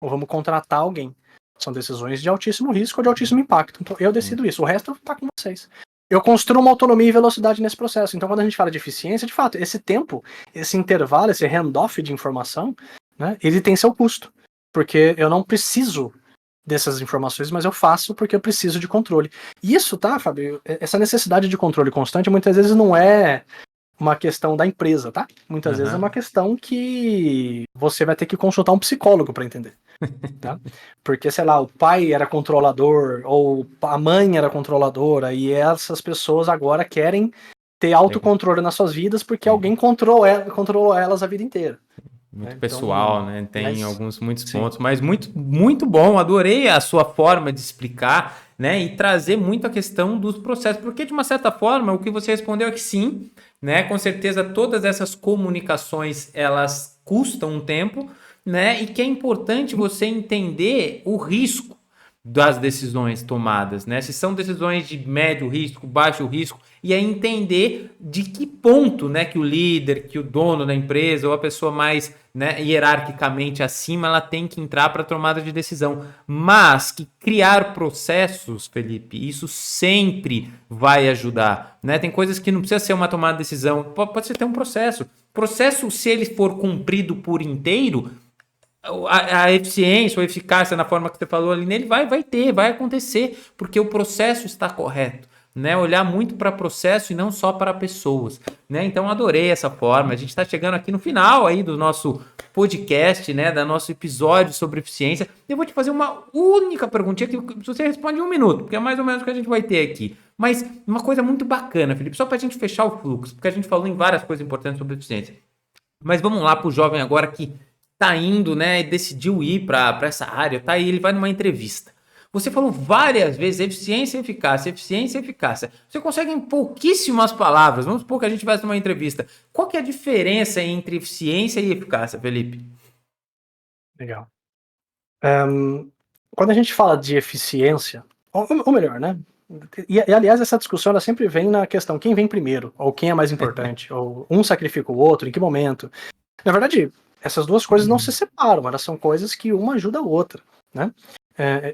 Ou vamos contratar alguém. São decisões de altíssimo risco ou de altíssimo impacto. Então eu decido isso. O resto está com vocês. Eu construo uma autonomia e velocidade nesse processo. Então quando a gente fala de eficiência, de fato, esse tempo, esse intervalo, esse handoff de informação, né, ele tem seu custo. Porque eu não preciso dessas informações, mas eu faço porque eu preciso de controle. Isso, tá, Fábio? Essa necessidade de controle constante muitas vezes não é uma questão da empresa, tá? Muitas vezes é uma questão que você vai ter que consultar um psicólogo para entender, tá? Porque, sei lá, o pai era controlador ou a mãe era controladora e essas pessoas agora querem ter autocontrole nas suas vidas porque alguém controlou elas a vida inteira. Muito pessoal, então, né? Tem muitos sim. pontos, mas muito bom. Adorei a sua forma de explicar, né? E trazer muito a questão dos processos, porque de uma certa forma o que você respondeu é que sim, né? Com certeza todas essas comunicações elas custam um tempo, né? E que é importante você entender o risco das decisões tomadas, né? Se são decisões de médio risco, baixo risco, e aí entender de que ponto, né, que o líder, que o dono da empresa ou a pessoa mais, né, hierarquicamente acima, ela tem que entrar para a tomada de decisão. Mas que criar processos, Felipe, isso sempre vai ajudar, né? Tem coisas que não precisa ser uma tomada de decisão, pode ser ter um processo. Processo, se ele for cumprido por inteiro, a eficiência ou eficácia na forma que você falou ali nele vai acontecer, porque o processo está correto, né? Olhar muito para processo e não só para pessoas, né? Então adorei essa forma. A gente está chegando aqui no final aí do nosso podcast, né? Do nosso episódio sobre eficiência. Eu vou te fazer uma única perguntinha que você responde em 1 minuto, porque é mais ou menos o que a gente vai ter aqui. Mas uma coisa muito bacana, Felipe, só para a gente fechar o fluxo, porque a gente falou em várias coisas importantes sobre eficiência. Mas vamos lá para o jovem agora que tá indo, né, e decidiu ir para essa área, tá aí, ele vai numa entrevista. Você falou várias vezes eficiência e eficácia, eficiência e eficácia. Você consegue em pouquíssimas palavras, vamos supor que a gente vai numa entrevista. Qual que é a diferença entre eficiência e eficácia, Felipe? Legal. Quando a gente fala de eficiência, ou melhor, né? E aliás, essa discussão ela sempre vem na questão quem vem primeiro, ou quem é mais importante, ou um sacrifica o outro, em que momento. Na verdade, essas duas coisas não se separam, elas são coisas que uma ajuda a outra, né?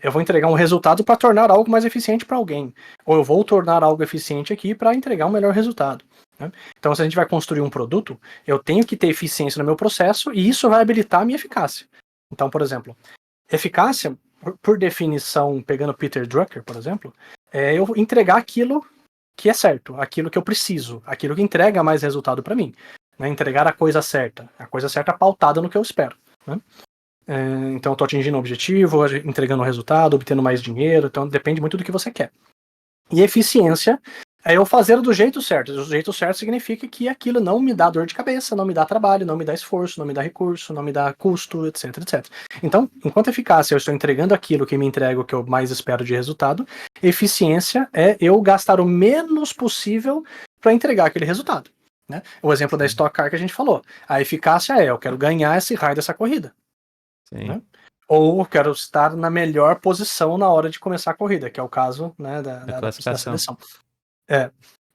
Eu vou entregar um resultado para tornar algo mais eficiente para alguém, ou eu vou tornar algo eficiente aqui para entregar um melhor resultado, né? Então, se a gente vai construir um produto, eu tenho que ter eficiência no meu processo e isso vai habilitar a minha eficácia. Então, por exemplo, eficácia, por definição, pegando Peter Drucker, por exemplo, é eu entregar aquilo que é certo, aquilo que eu preciso, aquilo que entrega mais resultado para mim. Né, entregar a coisa certa pautada no que eu espero. Né? Então eu estou atingindo o objetivo, entregando o resultado, obtendo mais dinheiro, então depende muito do que você quer. E eficiência é eu fazer do jeito certo. O jeito certo significa que aquilo não me dá dor de cabeça, não me dá trabalho, não me dá esforço, não me dá recurso, não me dá custo, etc, etc. Então, enquanto eficácia eu estou entregando aquilo que me entrega o que eu mais espero de resultado, eficiência é eu gastar o menos possível para entregar aquele resultado. Né? O exemplo da Stock Car que a gente falou. A eficácia é, eu quero ganhar esse raio dessa corrida. Né? Ou eu quero estar na melhor posição na hora de começar a corrida, que é o caso, né, da seleção.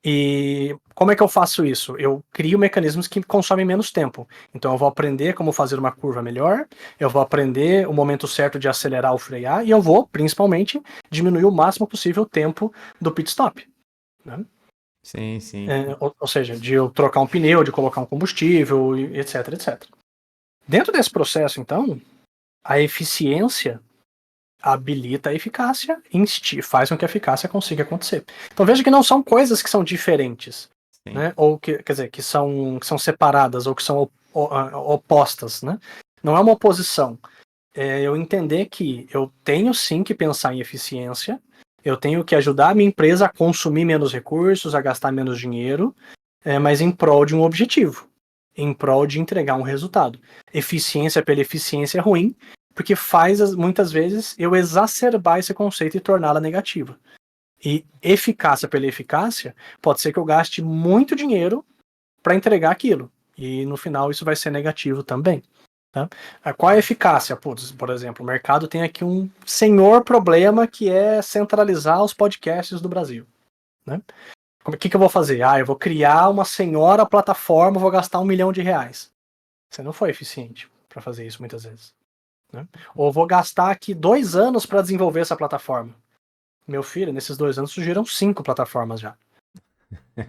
E como é que eu faço isso? Eu crio mecanismos que consomem menos tempo. Então eu vou aprender como fazer uma curva melhor, eu vou aprender o momento certo de acelerar ou frear, e eu vou, principalmente, diminuir o máximo possível o tempo do pit stop. Né? Sim, sim. Ou seja, de eu trocar um pneu, de colocar um combustível, etc, etc. Dentro desse processo, então, a eficiência habilita a eficácia, faz com que a eficácia consiga acontecer. Então veja que não são coisas que são diferentes. né? Ou quer dizer, que são separadas ou que são opostas, né? Não é uma oposição. É eu entender que eu tenho sim que pensar em eficiência, eu tenho que ajudar a minha empresa a consumir menos recursos, a gastar menos dinheiro, mas em prol de um objetivo, em prol de entregar um resultado. Eficiência pela eficiência é ruim, porque faz muitas vezes eu exacerbar esse conceito e torná-la negativa. E eficácia pela eficácia, pode ser que eu gaste muito dinheiro para entregar aquilo. E no final isso vai ser negativo também. Tá? Qual é a eficácia? Por exemplo, o mercado tem aqui um senhor problema que é centralizar os podcasts do Brasil. Né? O que eu vou fazer? Eu vou criar uma senhora plataforma, vou gastar R$1 milhão. Você não foi eficiente para fazer isso muitas vezes. Né? Ou vou gastar aqui 2 anos para desenvolver essa plataforma. Meu filho, nesses 2 anos surgiram 5 plataformas já.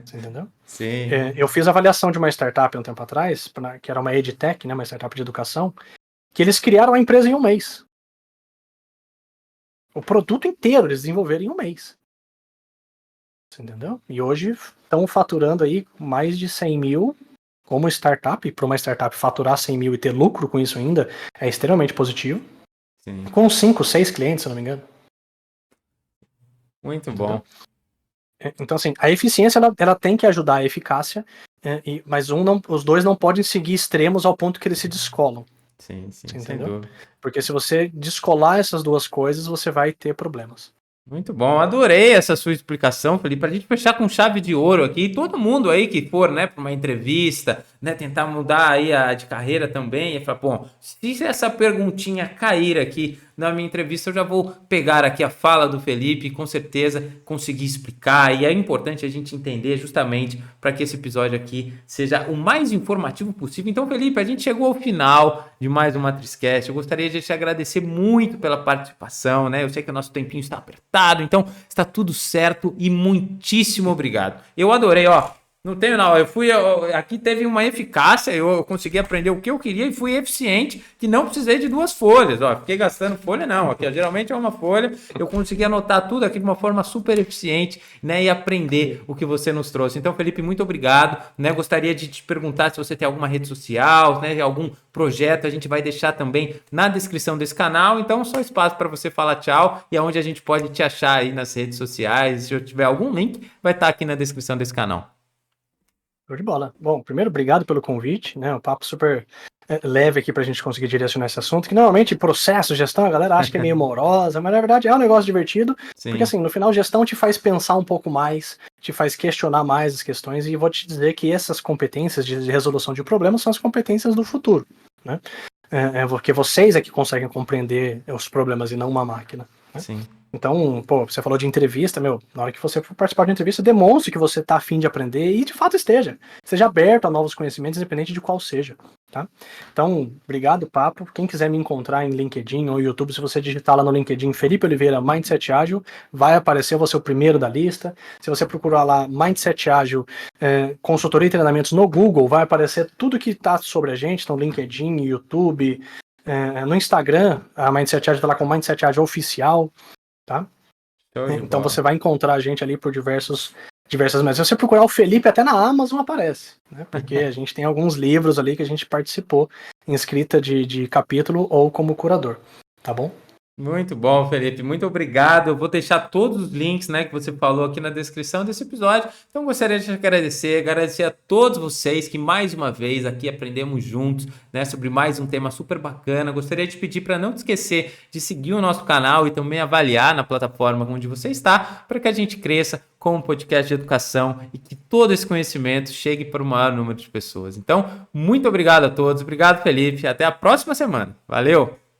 Você entendeu? Sim. Eu fiz avaliação de uma startup um tempo atrás, que era uma EdTech, né, uma startup de educação, que eles criaram a empresa em 1 mês. O produto inteiro eles desenvolveram em 1 mês. Você entendeu? E hoje estão faturando aí mais de 100 mil como startup. Para uma startup faturar 100 mil e ter lucro com isso ainda é extremamente positivo. Sim. Com 5, 6 clientes, se eu não me engano. Muito Entendeu? bom. Então, assim, a eficiência ela tem que ajudar a eficácia, mas os dois não podem seguir extremos ao ponto que eles se descolam. Sim, Você sem entendeu? dúvida. Porque se você descolar essas duas coisas, você vai ter problemas. Muito bom, adorei essa sua explicação, Felipe, para a gente fechar com chave de ouro aqui, todo mundo aí que for, né, para uma entrevista, né, tentar mudar aí de carreira também, e falar, bom, se essa perguntinha cair aqui na minha entrevista, eu já vou pegar aqui a fala do Felipe e com certeza conseguir explicar, e é importante a gente entender justamente para que esse episódio aqui seja o mais informativo possível. Então, Felipe, a gente chegou ao final de mais um Matrizcast, eu gostaria de te agradecer muito pela participação, né, eu sei que o nosso tempinho está apertado, então está tudo certo e muitíssimo obrigado. Eu adorei, ó. Não tenho não, aqui teve uma eficácia, eu consegui aprender o que eu queria e fui eficiente, que não precisei de 2 folhas, ó, fiquei gastando folha não, aqui geralmente é uma folha, eu consegui anotar tudo aqui de uma forma super eficiente, né, e aprender o que você nos trouxe. Então, Felipe, muito obrigado, né, gostaria de te perguntar se você tem alguma rede social, né, algum projeto, a gente vai deixar também na descrição desse canal, então só espaço para você falar tchau e aonde a gente pode te achar aí nas redes sociais, se eu tiver algum link, vai estar aqui na descrição desse canal. Show de bola. Bom, primeiro, obrigado pelo convite, né? Um papo super leve aqui pra gente conseguir direcionar esse assunto, que normalmente processo, gestão, a galera acha que é meio morosa, mas na verdade é um negócio divertido, Sim. Porque assim, no final gestão te faz pensar um pouco mais, te faz questionar mais as questões, e vou te dizer que essas competências de resolução de problemas são as competências do futuro, né? Porque vocês é que conseguem compreender os problemas e não uma máquina, né? Sim. Então, você falou de entrevista, na hora que você for participar de entrevista, demonstre que você está a fim de aprender e de fato esteja. Seja aberto a novos conhecimentos, independente de qual seja, tá? Então, obrigado, papo. Quem quiser me encontrar em LinkedIn ou YouTube, se você digitar lá no LinkedIn Felipe Oliveira Mindset Ágil, vai aparecer, eu vou ser o primeiro da lista. Se você procurar lá Mindset Ágil, consultoria e treinamentos no Google, vai aparecer tudo que está sobre a gente, então LinkedIn, YouTube, no Instagram, a Mindset Ágil está lá com Mindset Ágil Oficial, tá? Então você vai encontrar a gente ali por diversas meios. Se você procurar o Felipe, até na Amazon aparece, né? Porque a gente tem alguns livros ali que a gente participou em escrita de capítulo ou como curador, tá bom? Muito bom, Felipe. Muito obrigado. Eu vou deixar todos os links, né, que você falou aqui na descrição desse episódio. Então, gostaria de agradecer a todos vocês que mais uma vez aqui aprendemos juntos, né, sobre mais um tema super bacana. Gostaria de pedir para não te esquecer de seguir o nosso canal e também avaliar na plataforma onde você está, para que a gente cresça como um podcast de educação e que todo esse conhecimento chegue para o maior número de pessoas. Então, muito obrigado a todos. Obrigado, Felipe. Até a próxima semana. Valeu!